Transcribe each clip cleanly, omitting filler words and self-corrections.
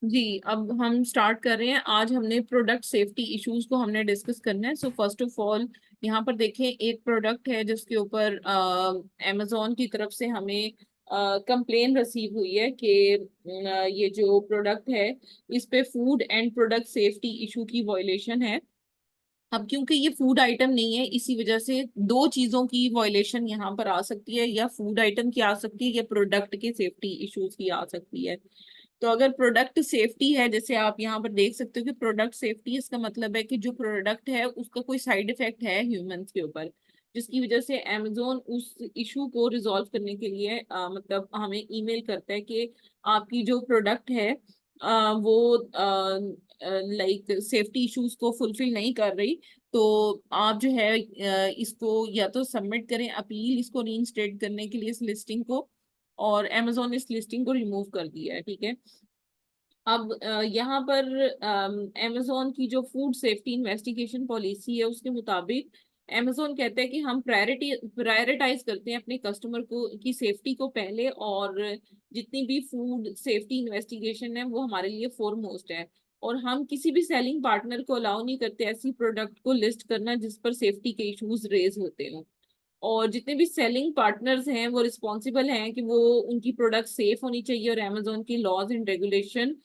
जी, अब हम स्टार्ट कर रहे हैं। आज हमने प्रोडक्ट सेफ्टी इश्यूज को हमने डिस्कस करना है। सो फर्स्ट ऑफ ऑल यहाँ पर देखें, एक प्रोडक्ट है जिसके ऊपर अमेजोन की तरफ से हमें कंप्लेन रिसीव हुई है कि ये जो प्रोडक्ट है इस पे food and product safety issue की वॉयलेशन है। अब क्योंकि ये फूड आइटम नहीं है, इसी वजह से दो चीजों की वॉयलेशन यहाँ पर आ सकती है, या फूड आइटम की आ सकती है या प्रोडक्ट के सेफ्टी इश्यूज की आ सकती है। तो अगर प्रोडक्ट सेफ्टी है, जैसे आप यहाँ पर देख सकते हो कि प्रोडक्ट सेफ्टी, इसका मतलब है कि जो प्रोडक्ट है उसका कोई साइड इफेक्ट है ह्यूमंस के ऊपर, जिसकी वजह से अमेजोन उस इशू को रिजॉल्व करने के लिए मतलब हमें ईमेल करता है कि आपकी जो प्रोडक्ट है वो लाइक सेफ्टी इश्यूज को फुलफिल नहीं कर रही। तो आप जो है इसको या तो सबमिट करें अपील, इसको रीइंस्टेट करने के लिए इस लिस्टिंग को। और amazon ने इस लिस्टिंग को रिमूव कर दिया है, ठीक है। अब यहाँ पर amazon की जो फूड सेफ्टी इन्वेस्टिगेशन पॉलिसी है उसके मुताबिक amazon कहता है कि हम प्रायोरिटाइज करते हैं अपने कस्टमर को की सेफ्टी को पहले, और जितनी भी फूड सेफ्टी इन्वेस्टिगेशन है वो हमारे लिए फोरमोस्ट है। और हम किसी भी सेलिंग पार्टनर को अलाउ नहीं करते ऐसी प्रोडक्ट को लिस्ट करना जिस पर सेफ्टी के इश्यूज रेज होते हो। और जितने भी सेलिंग पार्टनर्स हैं वो रिस्पॉन्सिबल हैं कि वो उनकी प्रोडक्ट सेफ होनी चाहिए और अमेजोन की लॉज एंड रेगुलेशन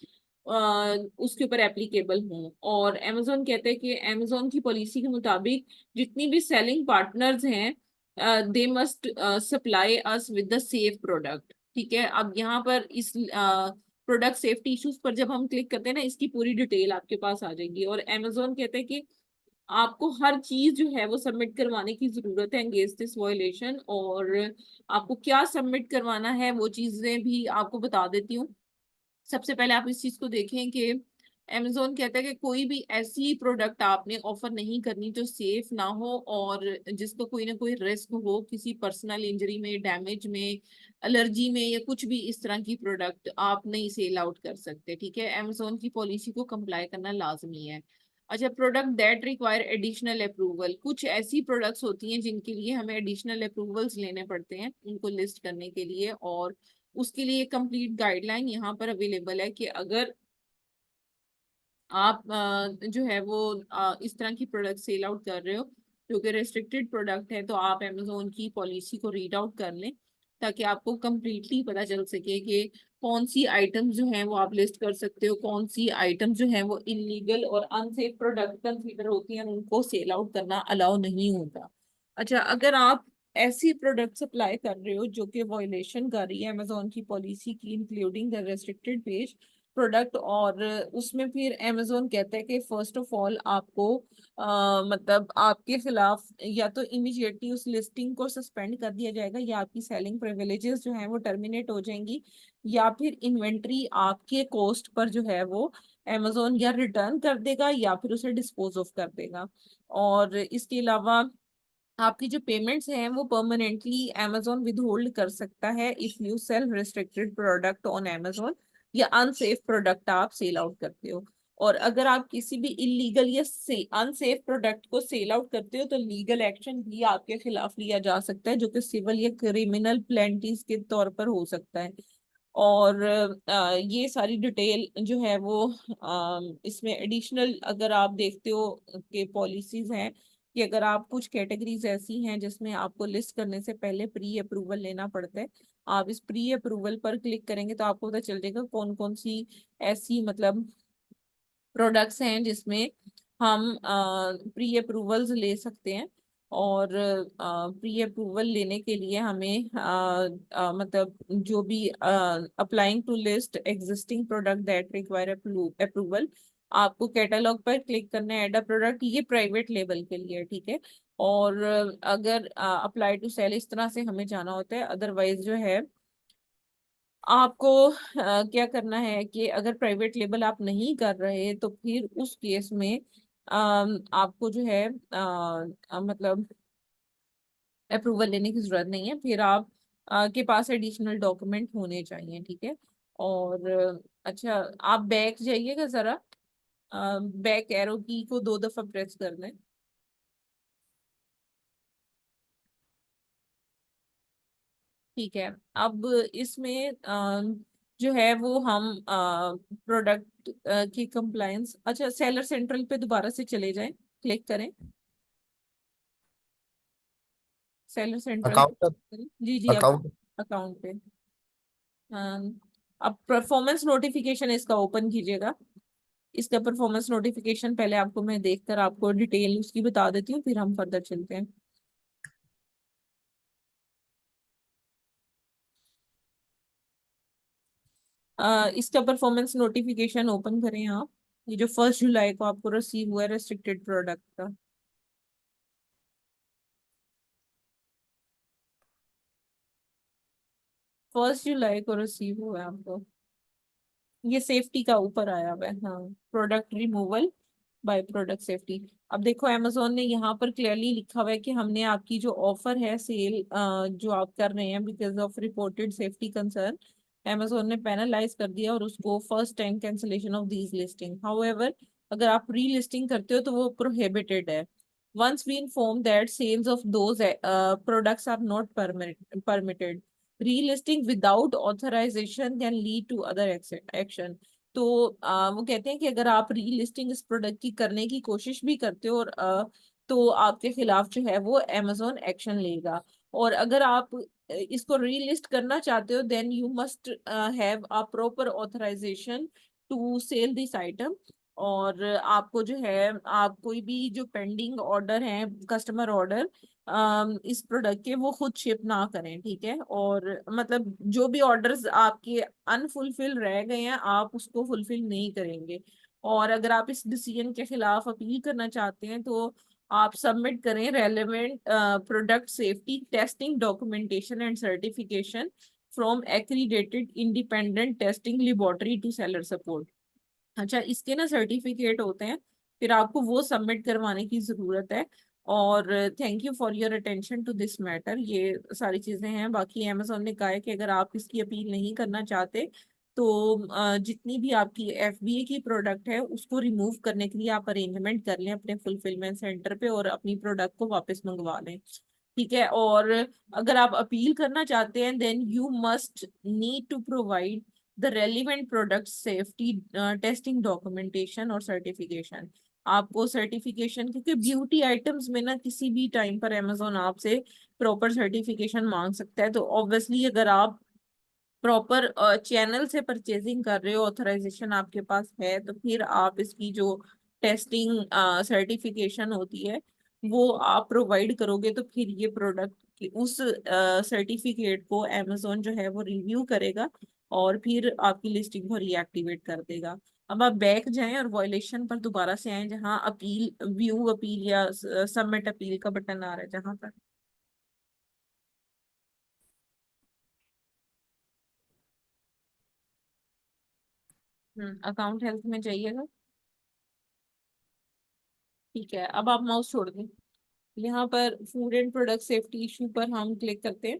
उसके ऊपर एप्लीकेबल हों। और अमेजोन कहते हैं कि अमेजोन की पॉलिसी के मुताबिक जितनी भी सेलिंग पार्टनर्स हैं they must supply us with the safe product, ठीक है। अब यहाँ पर इस प्रोडक्ट सेफ्टी इश्यूज पर जब हम क्लिक करते हैं ना, इसकी पूरी डिटेल आपके पास आ जाएगी। और अमेजोन कहते हैं कि आपको हर चीज जो है वो सबमिट करवाने की जरूरत है अगेंस्ट दिस वायलेशन। और आपको क्या सबमिट करवाना है वो चीजें भी आपको बता देती हूँ। सबसे पहले आप इस चीज को देखें कि अमेजोन कहता है कि कोई भी ऐसी प्रोडक्ट आपने ऑफर नहीं करनी जो सेफ ना हो और जिसको कोई ना कोई रिस्क हो किसी पर्सनल इंजरी में, डैमेज में, एलर्जी में, या कुछ भी इस तरह की प्रोडक्ट आप नहीं सेल आउट कर सकते, ठीक है। अमेजोन की पॉलिसी को कंप्लाई करना लाजमी है। अच्छा, product that require additional approval, कुछ ऐसी प्रोडक्ट्स होती हैं जिनके लिए हमें एडिशनल अप्रूवल्स लेने पड़ते हैं उनको लिस्ट करने के लिए। और उसके लिए कंप्लीट गाइडलाइन यहाँ पर अवेलेबल है कि अगर आप जो है वो इस तरह की प्रोडक्ट सेल आउट कर रहे हो जो कि रेस्ट्रिक्टेड प्रोडक्ट है, तो आप अमेजोन की पॉलिसी को रीड आउट कर लें ताकि आपको कंप्लीटली पता चल सके कि कौन सी आइटम्स जो हैं वो आप लिस्ट कर सकते हो, कौन सी आइटम्स जो हैं वो इलीगल और अनसेफ प्रोडक्ट कंसीडर होती हैं, उनको सेल आउट करना अलाउ नहीं होता। अच्छा, अगर आप ऐसी प्रोडक्ट सप्लाई कर रहे हो जो कि वॉयलेशन कर रही है अमेजोन की पॉलिसी की, including the restricted page product, और उसमें फिर अमेजोन कहता है कि फर्स्ट ऑफ ऑल आपको मतलब आपके खिलाफ या तो इमिडिएटली उस लिस्टिंग को सस्पेंड कर दिया जाएगा, या आपकी सेलिंग प्रिविलेजेस जो हैं वो टर्मिनेट हो जाएंगी, या फिर इन्वेंट्री आपके कॉस्ट पर जो है वो अमेजोन या रिटर्न कर देगा या फिर उसे डिस्पोज ऑफ कर देगा। और इसके अलावा आपकी जो पेमेंट्स हैं वो परमानेंटली amazon विद होल्ड कर सकता है if you sell restricted product on amazon, या अनसेफ प्रोडक्ट आप सेल आउट करते हो। और अगर आप किसी भी इलीगल या अनसेफ प्रोडक्ट को सेल आउट करते हो तो लीगल एक्शन भी आपके खिलाफ लिया जा सकता है, जो कि सिविल या क्रिमिनल पेनल्टीज के तौर पर हो सकता है। और ये सारी डिटेल जो है वो इसमें एडिशनल अगर आप देखते हो कि पॉलिसीज हैं कि अगर आप कुछ कैटेगरीज ऐसी हैं जिसमें आपको लिस्ट करने से पहले प्री अप्रूवल लेना पड़ता है, आप इस प्री अप्रूवल पर क्लिक करेंगे तो आपको पता चल जाएगा कौन कौन सी ऐसी मतलब प्रोडक्ट्स हैं जिसमें हम प्री अप्रूवल्स ले सकते हैं। और प्री अप्रूवल लेने के लिए हमें मतलब जो भी applying to list existing product that require approval, आपको कैटलॉग पर क्लिक करना है, ऐड अ प्रोडक्ट, ये प्राइवेट लेवल के लिए है, ठीक है। और अगर अप्लाई टू सेल इस तरह से हमें जाना होता है। अदरवाइज जो है आपको क्या करना है कि अगर प्राइवेट लेबल आप नहीं कर रहे तो फिर उस केस में आपको जो है मतलब अप्रूवल लेने की जरूरत नहीं है, फिर आप के पास एडिशनल डॉक्यूमेंट होने चाहिए, ठीक है। और अच्छा, आप बैक जाइएगा जरा, बैक एरो की को 2 दफा प्रेस कर दें। ठीक है। अब इसमें जो है वो हम प्रोडक्ट की कंप्लायंस, अच्छा सेलर सेंट्रल पे दोबारा से चले जाएं, क्लिक करें सेलर सेंट्रल पे, अकाउंट। जी जी अकाउंट। अकाउंट पे। अब परफॉर्मेंस नोटिफिकेशन इसका ओपन कीजिएगा। इसका परफॉर्मेंस नोटिफिकेशन पहले आपको मैं देखकर आपको डिटेल उसकी बता देती हूँ, फिर हम फर्दर चलते हैं। इसका परफॉर्मेंस नोटिफिकेशन ओपन करें आप। ये जो 1 जुलाई को आपको रिसीव हुआ है रेस्ट्रिक्टेड प्रोडक्ट का, 1 जुलाई को रिसीव हुआ है आपको। ये सेफ्टी का ऊपर आया हुआ है, हाँ, product removal by product safety. अब देखो अमेजोन ने यहाँ पर क्लियरली लिखा हुआ है कि हमने आपकी जो ऑफर है सेल जो आप कर रहे हैं because of reported safety concern, Amazon ने पेनलाइज कर दिया और उसको first time cancellation of these listing. However अगर आप री लिस्टिंग करते हो तो वो प्रोहिबिटेड है। once we inform that sales of those products are not permitted, relisting without authorization can lead to other action। तो वो कहते हैं कि अगर आप रीलिस्टिंग इस प्रोडक्ट की करने की कोशिश भी करते हो और तो आपके खिलाफ जो है वो अमेजोन एक्शन लेगा। और अगर आप इसको रीलिस्ट करना चाहते हो then you must have a proper authorisation to sell this item. और आपको जो है आप कोई भी जो पेंडिंग ऑर्डर है कस्टमर ऑर्डर इस प्रोडक्ट के वो खुद शिप ना करें, ठीक है। और मतलब जो भी ऑर्डर्स आपके अनफुलफिल रह गए हैं आप उसको फुलफिल नहीं करेंगे। और अगर आप इस डिसीजन के खिलाफ अपील करना चाहते हैं तो आप सबमिट करें relevant product safety testing documentation and certification from accredited independent testing laboratory to seller support. अच्छा इसके ना सर्टिफिकेट होते हैं, फिर आपको वो सबमिट करवाने की जरूरत है। और thank you for your attention to this matter, ये सारी चीजें हैं। बाकी अमेजोन ने कहा है कि अगर आप इसकी अपील नहीं करना चाहते तो जितनी भी आपकी एफबीए की प्रोडक्ट है उसको रिमूव करने के लिए आप अरेंजमेंट कर लें अपने फुलफिलमेंट सेंटर पे और अपनी प्रोडक्ट को वापस मंगवा लें, ठीक है। और अगर आप अपील करना चाहते हैं then you must need to provide the relevant product safety testing documentation और सर्टिफिकेशन। आपको सर्टिफिकेशन, क्योंकि ब्यूटी आइटम्स में ना किसी भी टाइम पर अमेजोन आपसे प्रॉपर सर्टिफिकेशन मांग सकता है। तो ऑब्वियसली अगर आप प्रॉपर चैनल से परचेजिंग कर रहे हो, ऑथराइजेशन आपके पास है, तो फिर आप इसकी जो टेस्टिंग सर्टिफिकेशन होती है वो आप प्रोवाइड करोगे तो फिर ये प्रोडक्ट की उस सर्टिफिकेट को अमेजोन जो है वो रिव्यू करेगा और फिर आपकी लिस्टिंग को रीएक्टिवेट कर देगा। अब आप बैक जाएं और वॉयलेशन पर दोबारा से आए जहां अपील व्यू अपील या सबमिट अपील का बटन आ रहा है जहां पर। अकाउंट हेल्थ में जाइएगा, ठीक है। अब आप माउस छोड़ दें, यहाँ पर food and product safety issue पर हम क्लिक करते हैं।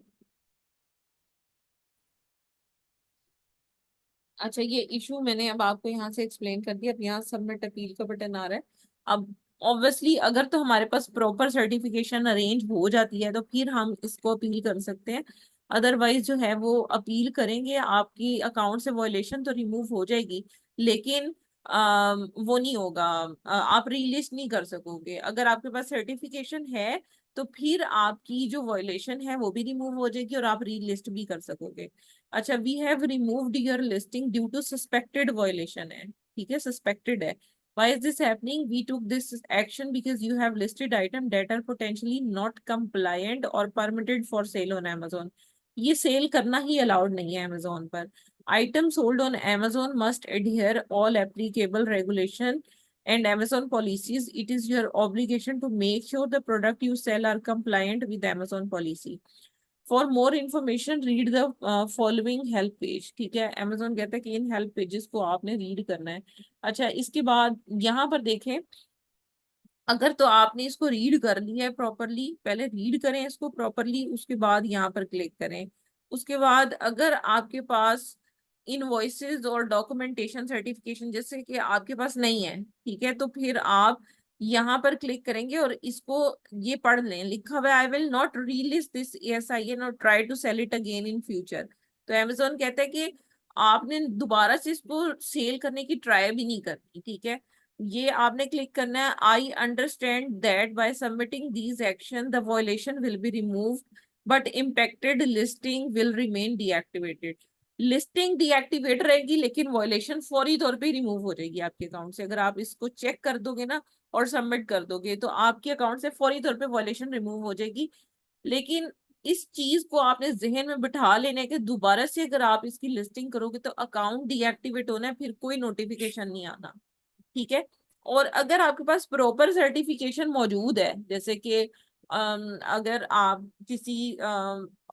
अच्छा ये इशू मैंने अब आपको यहाँ से एक्सप्लेन कर दिया। अब यहाँ सबमिट अपील का बटन आ रहा है। अब ऑब्वियसली अगर तो हमारे पास प्रॉपर सर्टिफिकेशन अरेंज हो जाती है तो फिर हम इसको अपील कर सकते हैं। अदरवाइज जो है वो अपील करेंगे आपकी अकाउंट से वॉयलेशन तो रिमूव हो जाएगी लेकिन वो नहीं होगा, आप रीलिस्ट नहीं कर सकोगे। अगर आपके पास सर्टिफिकेशन है तो फिर आपकी जो वॉयलेशन है वो भी रिमूव हो जाएगी और आप रीलिस्ट भी कर सकोगे। अच्छा we have removed your listing due to suspected violation है, ठीक है, सस्पेक्टेड है। Why is this happening? We took this action because you have listed item that are potentially not compliant or permitted for sale on Amazon। ये cell करना ही allowed नहीं है Amazon पर। Items sold on Amazon must adhere all applicable regulation and Amazon policies. It is your obligation to make sure the product you sell are compliant with Amazon policy। For more information read the following help page, ठीक है। Amazon कहता है कि इन help pages को आपने read करना है। अच्छा इसके बाद यहाँ पर देखें, अगर तो आपने इसको रीड कर लिया है प्रॉपरली, पहले रीड करें इसको प्रॉपरली उसके बाद यहाँ पर क्लिक करें। उसके बाद अगर आपके पास इनवॉइसेस और डॉक्यूमेंटेशन सर्टिफिकेशन जैसे कि आपके पास नहीं है, ठीक है, तो फिर आप यहाँ पर क्लिक करेंगे और इसको ये पढ़ लें। लिखा हुआ है I will not release this ESIN और try to sell it again in future. तो अमेजोन कहता है कि आपने दोबारा से इसको सेल करने की ट्राई भी नहीं करनी, ठीक है। ये आपने क्लिक करना है, I understand that bye submitting these action the violation will be removed but impacted listing will remain deactivated. Listing deactivate रहेगी लेकिन वॉयलेशन फौरी तौर पे रिमूव हो जाएगी आपके अकाउंट से। अगर आप इसको चेक कर दोगे ना और सबमिट कर दोगे तो आपके अकाउंट से फौरी तौर पे वॉयलेशन रिमूव हो जाएगी। लेकिन इस चीज को आपने जहन में बिठा लेने के दोबारा से अगर आप इसकी लिस्टिंग करोगे तो अकाउंट डीएक्टिवेट होना है, फिर कोई नोटिफिकेशन नहीं आना, ठीक है। और अगर आपके पास प्रॉपर सर्टिफिकेशन मौजूद है, जैसे कि अगर आप किसी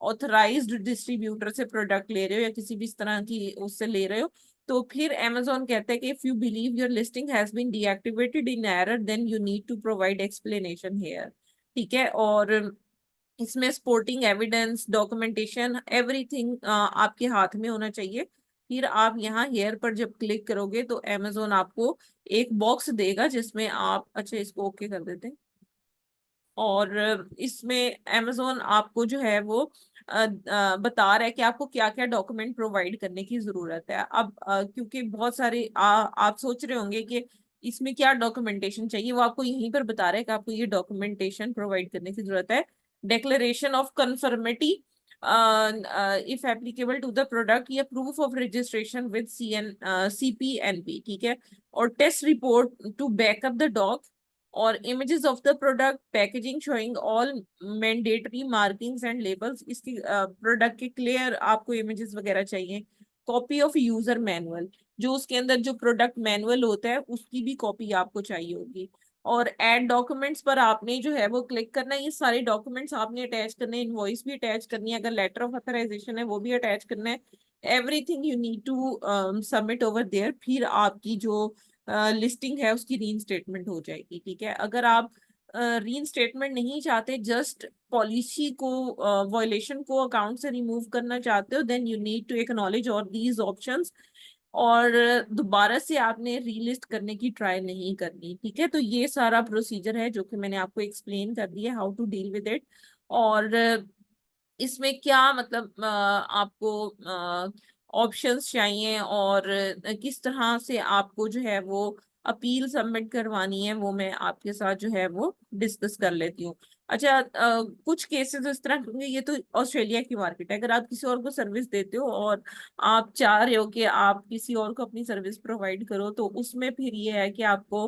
ऑथराइज्ड डिस्ट्रीब्यूटर से प्रोडक्ट ले रहे हो या किसी भी इस तरह की उससे ले रहे हो, तो फिर amazon कहता है कि if you believe your listing has been deactivated in error then you need to provide explanation here, ठीक है। और इसमें स्पोर्टिंग एविडेंस, डॉक्यूमेंटेशन, एवरीथिंग आपके हाथ में होना चाहिए। फिर आप यहाँ हेयर पर जब क्लिक करोगे तो amazon आपको एक बॉक्स देगा जिसमें आप, अच्छा इसको ओके कर देते हैं। और इसमें amazon आपको जो है वो बता रहा है कि आपको क्या क्या डॉक्यूमेंट प्रोवाइड करने की जरूरत है। अब क्योंकि बहुत सारे आप सोच रहे होंगे कि इसमें क्या डॉक्यूमेंटेशन चाहिए, वो आपको यहीं पर बता रहा है कि आपको ये डॉक्यूमेंटेशन प्रोवाइड करने की जरूरत है। declaration of conformity if applicable to the product या proof of registration with CPNP, ठीक है। और test report to back up the doc, और images of the product packaging showing all mandatory markings and labels, इसकी प्रोडक्ट के clear आपको images वगैरह चाहिए। कॉपी ऑफ यूजर मैनुअल, जो उसके अंदर जो प्रोडक्ट मैनुअल होता है उसकी भी कॉपी आपको चाहिए होगी। और ऐड डॉक्यूमेंट्स पर आपने जो है वो क्लिक करना है, ये सारे डॉक्यूमेंट्स आपने अटैच करने हैं, इनवॉइस भी अटैच करनी है, अगर लेटर ऑफ अथराइजेशन है वो भी अटैच करना है। Everything you need to submit over there, फिर आपकी जो लिस्टिंग है उसकी री स्टेटमेंट हो जाएगी, ठीक है। अगर आप री स्टेटमेंट नहीं चाहते, जस्ट पॉलिसी को वॉयलेशन को अकाउंट से रिमूव करना चाहते हो, then you need to acknowledge और दीज ऑप्शंस, और दोबारा से आपने रीलिस्ट करने की ट्राई नहीं करनी, ठीक है। तो ये सारा प्रोसीजर है जो कि मैंने आपको एक्सप्लेन कर दिया, how to deal with it. और इसमें क्या मतलब आपको ऑप्शंस चाहिए और किस तरह से आपको जो है वो अपील सबमिट करवानी है, वो मैं आपके साथ जो है वो डिस्कस कर लेती हूँ। अच्छा, कुछ केसेस इस तरह, क्योंकि ये तो ऑस्ट्रेलिया की मार्केट है, अगर आप किसी और को सर्विस देते हो और आप चाह रहे हो कि आप किसी और को अपनी सर्विस प्रोवाइड करो, तो उसमें फिर ये है कि आपको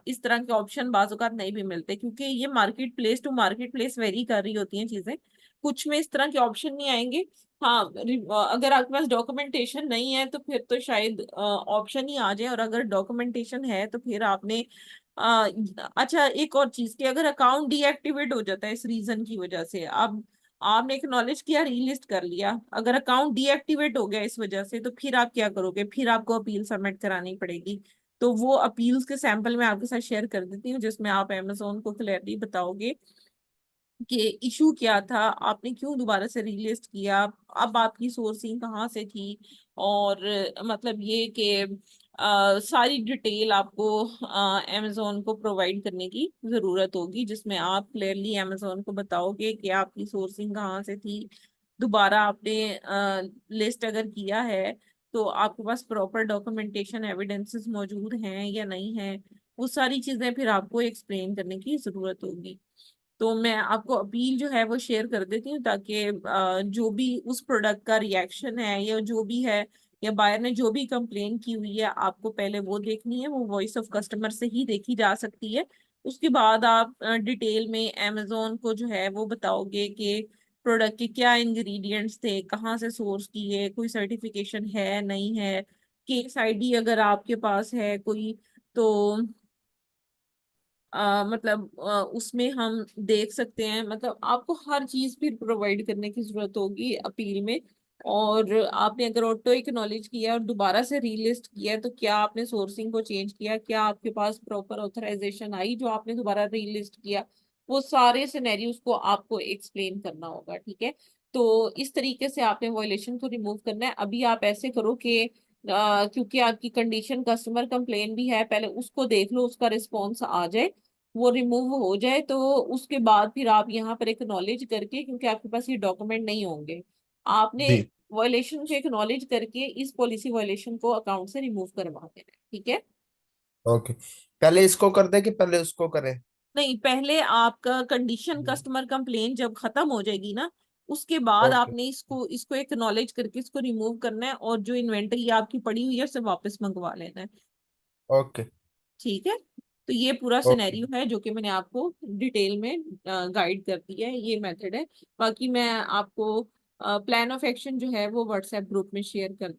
इस तरह के ऑप्शन बाज़ औक़ात नहीं भी मिलते, क्योंकि ये market place to market place vary कर रही होती हैं चीजें। कुछ में इस तरह के ऑप्शन नहीं आएंगे। हाँ, अगर आपके पास डॉक्यूमेंटेशन नहीं है तो फिर तो शायद ऑप्शन ही आ जाए, और अगर डॉक्यूमेंटेशन है तो फिर आपने अ, अच्छा एक और चीज, कि अगर अकाउंट डीएक्टिवेट हो जाता है इस रीजन की वजह से, अब आपने एक्नॉलेज किया, रीलिस्ट कर लिया, अगर अकाउंट डीएक्टिवेट हो गया इस वजह से, तो फिर आप क्या करोगे, फिर आपको अपील सबमिट करानी पड़ेगी। तो वो अपील्स के सैंपल मैं आपके साथ शेयर कर देती हूँ, जिसमें आप अमेजोन को क्लियरली बताओगे कि इशू क्या था, आपने क्यों दोबारा से रीलिस्ट किया, अब आपकी सोर्सिंग कहाँ से थी, और मतलब ये कि सारी डिटेल आपको अमेजोन को प्रोवाइड करने की जरूरत होगी, जिसमें आप क्लियरली अमेजोन को बताओगे कि आपकी सोर्सिंग कहाँ से थी, दोबारा आपने लिस्ट अगर किया है तो आपके पास प्रॉपर डॉक्यूमेंटेशन एविडेंसेस मौजूद हैं या नहीं है, वो सारी चीजें फिर आपको एक्सप्लेन करने की जरूरत होगी। तो मैं आपको अपील जो है वो शेयर कर देती हूँ, ताकि जो भी उस प्रोडक्ट का रिएक्शन है या जो भी है, या बायर ने जो भी कंप्लेन की हुई है, आपको पहले वो देखनी है, वो वॉइस ऑफ कस्टमर से ही देखी जा सकती है। उसके बाद आप डिटेल में अमेजोन को जो है वो बताओगे कि प्रोडक्ट के क्या इंग्रेडिएंट्स थे, कहाँ से सोर्स किए, कोई सर्टिफिकेशन है नहीं है, केस आईडी अगर आपके पास है कोई, तो मतलब उसमें हम देख सकते हैं, मतलब आपको हर चीज फिर प्रोवाइड करने की जरूरत होगी अपील में। और आपने अगर ऑटो एक्नॉलेज किया और दोबारा से रीलिस्ट किया, तो क्या आपने सोर्सिंग को चेंज किया, क्या आपके पास प्रॉपर ऑथराइजेशन आई जो आपने दोबारा रीलिस्ट किया, वो सारे सिनेरियोज को आपको एक्सप्लेन करना होगा, ठीक है। तो इस तरीके से आपने वॉयलेशन को रिमूव करना है। अभी आप ऐसे करो कि क्योंकि आपकी कंडीशन कस्टमर कंप्लेन भी है, पहले उसको देख लो, उसका रिस्पॉन्स आ जाए, वो रिमूव हो जाए, तो उसके बाद फिर आप यहाँ पर एक्नॉलेज करके, क्योंकि आपके पास ये डॉक्यूमेंट नहीं होंगे, आपने जी वायलेशन को एक्नॉलेज करके इस पॉलिसी वायलेशन को अकाउंट से रिमूव करवा देना है, ठीक है। ओके, पहले इसको कर दे कि पहले उसको करे? नहीं, पहले आपका कंडीशन कस्टमर कंप्लेन जब खत्म हो जाएगी ना, उसके बाद ओके। आपने इसको इसको एक्नॉलेज करके इसको रिमूव करना है, और जो इन्वेंटरी आपकी पड़ी हुई है उसे वापस मंगवा लेना है, ओके। ठीक है। तो ये पूरा ओके। सिनेरियो है जो कि मैंने आपको डिटेल में गाइड कर दिया है, ये मेथड है। बाकी मैं आपको प्लान ऑफ एक्शन जो है वो व्हाट्सएप ग्रुप में शेयर कर